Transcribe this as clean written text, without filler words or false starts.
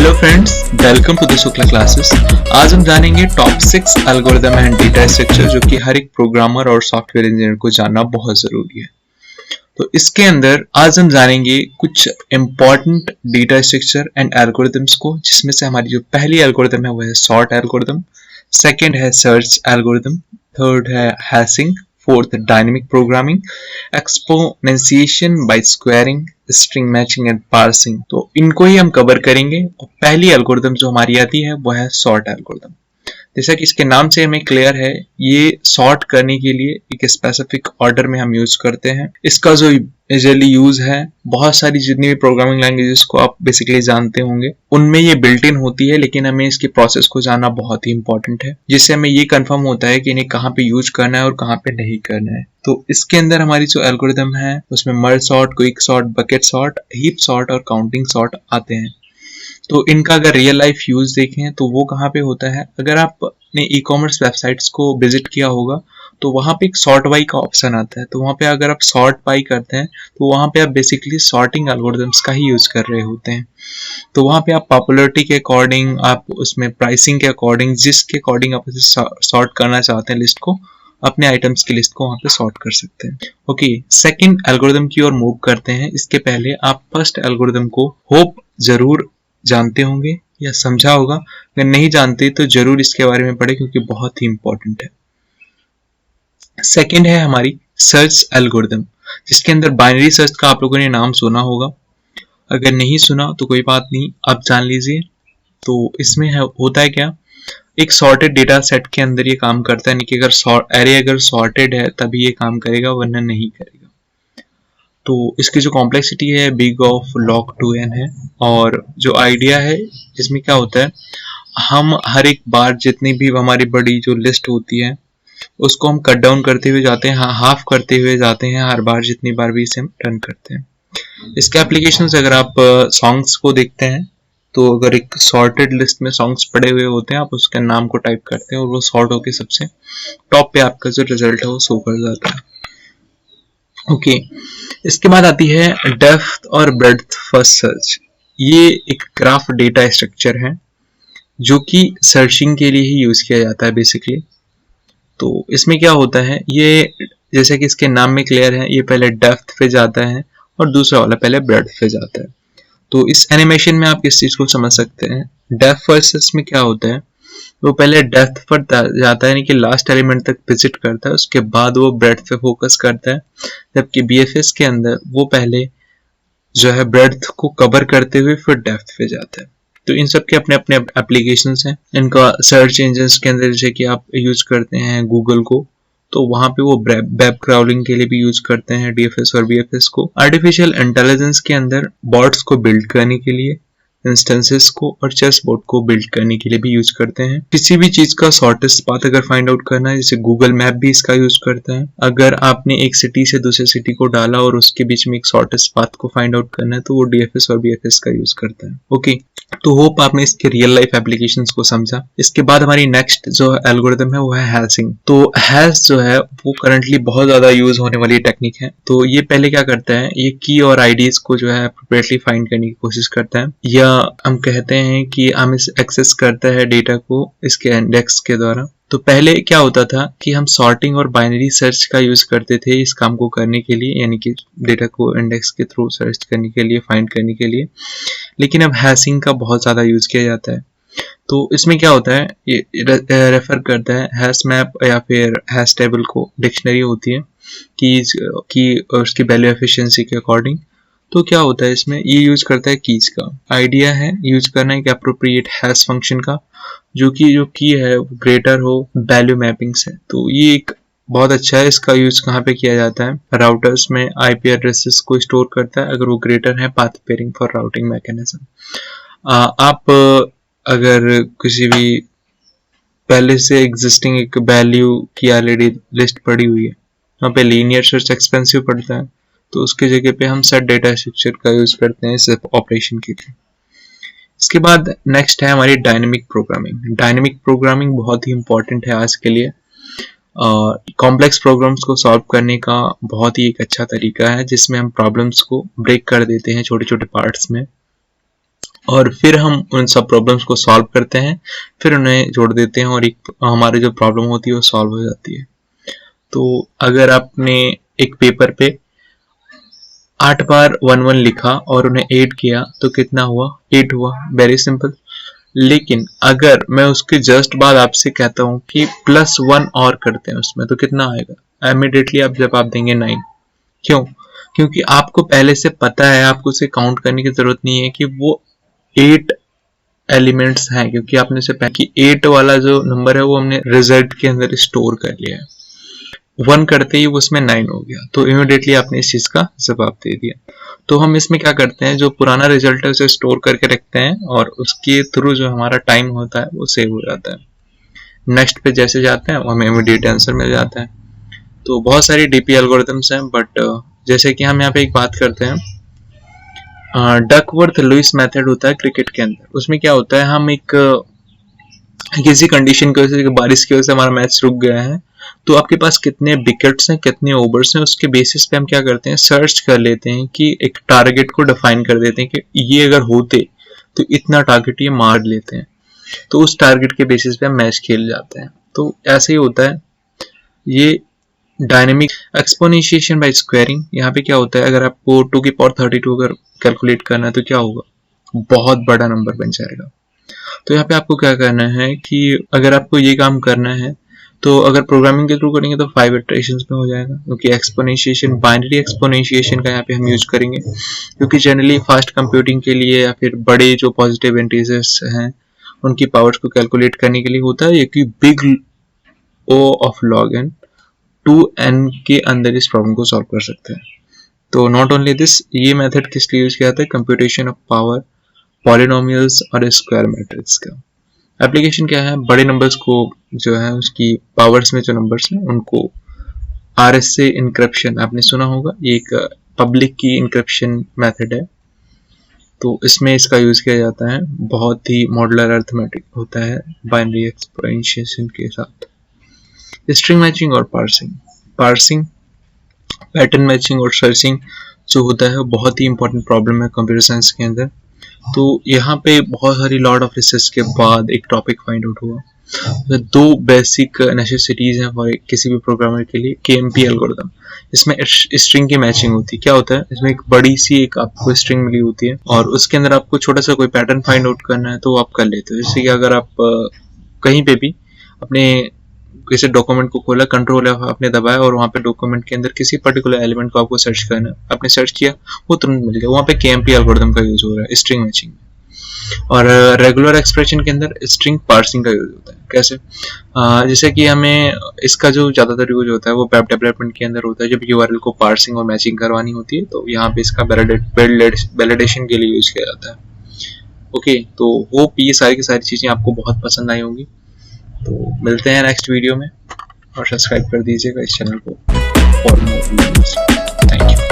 Hello friends, welcome to the Shukla classes. आज हम जानेंगे top 6 algorithm and data structure जो कि हर एक प्रोग्रामर और सॉफ्टवेयर इंजीनियर को जानना बहुत जरूरी है। तो इसके अंदर आज हम जानेंगे कुछ important data structure and algorithms को, जिसमें से हमारी जो पहली एल्गोरिदम है वो है सॉर्ट एल्गोरिदम, सेकेंड है सर्च एल्गोरिदम, थर्ड है hashing, fourth dynamic programming, exponentiation by squaring, string matching and parsing. तो इनको ही हम कवर करेंगे। और पहली एल्गोरिदम जो हमारी आती है वो है सॉर्ट एल्गोरिदम। जैसा कि इसके नाम से हमें क्लियर है, ये सॉर्ट करने के लिए एक स्पेसिफिक ऑर्डर में हम यूज करते हैं। इसका जो यूजुअली यूज है, बहुत सारी जितनी भी प्रोग्रामिंग लैंग्वेजेस को आप बेसिकली जानते होंगे उनमें ये बिल्ट इन होती है, लेकिन हमें इसकी प्रोसेस को जानना बहुत ही इंपॉर्टेंट है, जिससे हमें ये कंफर्म होता है कि इन्हें कहाँ पे यूज करना है और कहाँ पे नहीं करना है। तो इसके अंदर हमारी जो एल्गोरिदम है उसमें merge sort, quick sort, bucket sort, heap sort और काउंटिंग सॉर्ट आते हैं। तो इनका अगर रियल लाइफ यूज देखें तो वो कहाँ पे होता है, अगर आपने ई कॉमर्स वेबसाइट्स को विजिट किया होगा तो वहाँ पे एक सॉर्ट बाई का ऑप्शन आता है। तो वहाँ पे अगर आप सॉर्ट बाई करते हैं तो वहाँ पे आप बेसिकली सॉर्टिंग एल्गोरिदम्स का ही यूज कर रहे होते हैं। तो वहाँ पे आप पॉपुलरिटी के अकॉर्डिंग, आप उसमें प्राइसिंग के अकॉर्डिंग, जिसके अकॉर्डिंग आप उसे सॉर्ट करना चाहते हैं लिस्ट को, अपने आइटम्स की लिस्ट को वहाँ पे सॉर्ट कर सकते हैं। ओके, सेकंड एल्गोरिदम की ओर मूव करते हैं। इसके पहले आप फर्स्ट एल्गोरिदम को होप जरूर जानते होंगे या समझा होगा। अगर नहीं जानते तो जरूर इसके बारे में पढ़े, क्योंकि बहुत ही इंपॉर्टेंट है। सेकंड है हमारी सर्च एल्गोरिदम, जिसके अंदर बाइनरी सर्च का आप लोगों ने नाम सुना होगा। अगर नहीं सुना तो कोई बात नहीं, आप जान लीजिए। तो इसमें होता है क्या, एक सॉर्टेड डेटा सेट के अंदर ये काम करता है, नहीं कि अगर एरे अगर सॉर्टेड है तभी ये काम करेगा, वरना नहीं करेगा। तो इसकी जो कॉम्प्लेक्सिटी है बिग ऑफ log 2n है। और जो आइडिया है इसमें क्या होता है, हम हर एक बार जितनी भी हमारी बड़ी जो लिस्ट होती है उसको हम कट डाउन करते हुए जाते हैं, हाफ करते हुए जाते हैं हर बार, जितनी बार भी इसे हम रन करते हैं। इसके एप्लीकेशंस अगर आप सॉन्ग्स को देखते हैं तो अगर एक सॉर्टेड लिस्ट में सॉन्ग्स पड़े हुए होते हैं, आप उसके नाम को टाइप करते हैं और वो सॉर्ट होके सबसे टॉप पे आपका जो रिजल्ट है वो शो कर जाता है। ओके, इसके बाद आती है डेप्थ और ब्रेड्थ फर्स्ट सर्च। ये एक ग्राफ डेटा स्ट्रक्चर है जो कि सर्चिंग के लिए ही यूज किया जाता है बेसिकली। तो इसमें क्या होता है, ये जैसे कि इसके नाम में क्लियर है, ये पहले डेप्थ पे जाता है और दूसरा वाला पहले ब्रेड्थ पे जाता है। तो इस एनिमेशन में आप इस चीज को समझ सकते हैं। डेप्थ फर्स्ट सर्च में क्या होता है, वो पहले डेप्थ पर जाता है, यानी कि लास्ट एलिमेंट तक विजिट करता है, उसके बाद वो ब्रेड्थ पे फोकस करता है। जबकि बीएफएस के अंदर वो पहले जो है ब्रेड्थ को कवर करते हुए फिर डेप्थ पे जाता है। तो इन सब के अपने अपने एप्लीकेशंस हैं। इनका सर्च इंजन्स के अंदर जैसे कि आप यूज करते हैं गूगल को, तो वहां पे वो वेब क्राउलिंग के लिए भी यूज करते हैं डीएफएस और बीएफएस को। आर्टिफिशियल इंटेलिजेंस के अंदर बॉट्स को बिल्ड करने के लिए, इंस्टेंसेस को और चेस बोर्ड को बिल्ड करने के लिए भी यूज करते हैं। किसी भी चीज का शॉर्टेस्ट पाथ अगर फाइंड आउट करना है, जैसे गूगल मैप भी इसका यूज करता है। अगर आपने एक सिटी से दूसरे सिटी को डाला और उसके बीच में एक शॉर्टेस्ट पाथ को फाइंड आउट करना है, तो वो डीएफएस और बीएफएस का यूज करता है। ओके, तो होप आपने इसके रियल लाइफ एप्लीकेशंस को समझा। इसके बाद हमारी नेक्स्ट जो एल्गोरिदम है वो है हैशिंग। तो हैश जो है वो करंटली बहुत ज्यादा यूज होने वाली टेक्निक है। तो ये पहले क्या करता है, ये की और आईडीज को जो है अप्रोप्रिएटली फाइंड करने की कोशिश करता है, या हम कहते हैं कि हम इस एक्सेस करता है डेटा को इसके इंडेक्स के द्वारा। तो पहले क्या होता था कि हम सॉर्टिंग और बाइनरी सर्च का यूज करते थे इस काम को करने के लिए, यानी कि डेटा को इंडेक्स के थ्रू सर्च करने के लिए, फाइंड करने के लिए। लेकिन अब हैशिंग का बहुत ज्यादा यूज किया जाता है। तो इसमें क्या होता है, ये रेफर करता है हैश मैप या फिर हैश टेबल को, डिक्शनरी होती है कीज की और उसकी वैल्यू एफिशिएंसी के अकॉर्डिंग। तो क्या होता है इसमें, ये यूज करता है कीज का। आइडिया है यूज करना एक एप्रोप्रिएट हैश फंक्शन का, जो की है वो ग्रेटर हो वैल्यू मैपिंग से। तो ये एक बहुत अच्छा है। इसका यूज कहाँ पे किया जाता है, राउटर्स में आईपी एड्रेसेस को स्टोर करता है अगर वो ग्रेटर है path pairing for routing mechanism. आप अगर किसी भी पहले से एग्जिस्टिंग एक वैल्यू की ऑलरेडी लिस्ट पड़ी हुई है, वहाँ पे लीनियर सर्च एक्सपेंसिव पड़ता है, तो उसके जगह पे हम सेट डेटा स्ट्रक्चर का यूज करते हैं इस ऑपरेशन के लिए। इसके बाद नेक्स्ट है हमारी डायनेमिक प्रोग्रामिंग। डायनेमिक प्रोग्रामिंग बहुत ही इंपॉर्टेंट है आज के लिए। कॉम्प्लेक्स प्रॉब्लम्स को सॉल्व करने का बहुत ही एक अच्छा तरीका है, जिसमें हम प्रॉब्लम्स को ब्रेक कर देते हैं छोटे छोटे पार्ट्स में। और फिर हम उन सब प्रॉब्लम्स को सॉल्व करते हैं, फिर उन्हें जोड़ देते हैं और एक हमारी जो प्रॉब्लम होती है वो सॉल्व हो जाती है। तो अगर आपने एक पेपर पे 8 बार 1 1 लिखा और उन्हें 8 किया तो कितना हुआ? 8 हुआ, वेरी सिंपल। लेकिन अगर मैं उसके जस्ट बाद आपसे कहता हूं कि +1 और करते हैं उसमें, तो कितना आएगा? इमीडिएटली आप जवाब देंगे 9। क्यों? क्योंकि आपको पहले से पता है, आपको उसे काउंट करने की जरूरत नहीं है कि वो 8 एलिमेंट्स हैं, क्योंकि आपने से पहले कि 8 वाला जो नंबर है वो हमने रिजल्ट के अंदर स्टोर कर लिया है। 1 करते ही उसमें 9 हो गया, तो इमीडिएटली आपने इस चीज का जवाब दे दिया। तो हम इसमें क्या करते हैं, जो पुराना रिजल्ट है उसे स्टोर करके रखते हैं और उसके थ्रू जो हमारा टाइम होता है वो सेव हो जाता है। नेक्स्ट पे जैसे जाते हैं हमें इमीडिएट आंसर मिल जाता है। तो बहुत सारी डीपी एल्गोरिथम्स हैं, बट जैसे कि हम यहाँ पे एक बात करते हैं, डकवर्थ लुइस मेथड होता है क्रिकेट के अंदर। उसमें क्या होता है, हम एक किसी कंडीशन की वजह से, बारिश की वजह से हमारा मैच रुक गया है, तो आपके पास कितने विकेट्स हैं, कितने ओवर्स हैं, उसके बेसिस पे हम क्या करते हैं, सर्च कर लेते हैं कि एक टारगेट को डिफाइन कर देते हैं कि ये अगर होते तो इतना टारगेट ये मार लेते हैं, तो उस टारगेट के बेसिस पे हम मैच खेल जाते हैं। तो ऐसे ही होता है ये डायनेमिक एक्सपोनेंशिएशन बाय स्क्वायरिंग। यहाँ पे क्या होता है, अगर आपको 2 की पावर 32 अगर कैलकुलेट करना है तो क्या होगा, बहुत बड़ा नंबर बन जाएगा। तो यहाँ पे आपको क्या करना है कि अगर आपको ये काम करना है तो अगर प्रोग्रामिंग के थ्रू करेंगे तो 5 इटरेशंस में हो जाएगा, क्योंकि एक्सपोनेंशिएशन, बाइनरी एक्सपोनेंशिएशन का यहाँ पे हम यूज करेंगे, क्योंकि जनरली फास्ट कंप्यूटिंग के लिए या फिर बड़े जो पॉजिटिव इंटीजर्स हैं उनकी पावर्स को कैलकुलेट करने के लिए होता है, कि big O of log n 2n के अंदर इस प्रॉब्लम को सॉल्व कर सकते हैं। तो नॉट ओनली दिस, ये मेथड किस लिए यूज किया जाता है, कंप्यूटेशन ऑफ पावर, पॉलिनोमियल्स और स्क्वायर मैट्रिक्स का। एप्लीकेशन क्या है, बड़े नंबर्स को जो है उसकी पावर्स में जो नंबर्स हैं उनको RSA इंक्रिप्शन, आपने सुना होगा, ये एक पब्लिक की इंक्रिप्शन मेथड है, तो इसमें इसका यूज किया जाता है। बहुत ही मॉडुलर अरिथमेटिक होता है बाइनरी एक्सपोनेंशिएशन के साथ। स्ट्रिंग मैचिंग और पार्सिंग, पैटर्न मैचिंग और सर्चिंग जो होता है वो बहुत ही इंपॉर्टेंट प्रॉब्लम है कंप्यूटर साइंस के अंदर। तो यहाँ पे बहुत सारी लॉट ऑफ रिसर्च के बाद एक टॉपिक फाइंड आउट हुआ। तो 2 बेसिक नेसेसिटीज हैं फॉर किसी भी प्रोग्रामर के लिए, KMP एल्गोरिथम। इसमें स्ट्रिंग की मैचिंग होती है। क्या होता है, इसमें एक बड़ी सी एक आपको स्ट्रिंग मिली होती है और उसके अंदर आपको छोटा सा कोई पैटर्न फाइंड आउट करना है तो वो आप कर लेते हो। जैसे कि अगर आप कहीं पे भी अपने किसी डॉक्यूमेंट को खोला, कंट्रोल आपने दबाया और वहाँ पे डॉक्यूमेंट के अंदर किसी पर्टिकुलर एलिमेंट को आपको सर्च करना है, आपने सर्च किया वो तुरंत मिल गया, वहाँ पे KMP एल्गोरिथम का यूज हो रहा है स्ट्रिंग मैचिंग में। और रेगुलर एक्सप्रेशन के अंदर स्ट्रिंग पार्सिंग का यूज होता है। कैसे, जैसे कि हमें इसका जो ज्यादातर यूज होता है वो वेब डेवलपमेंट के अंदर होता है, जब URL को पार्सिंग और मैचिंग करवानी होती है तो यहाँ पे इसका वैलिडेशन के लिए यूज किया जाता है। ओके, तो होप ये सारी की सारी चीजें आपको बहुत पसंद आई होंगी। तो मिलते हैं नेक्स्ट वीडियो में और सब्सक्राइब कर दीजिएगा इस चैनल को for more videos. Thank you.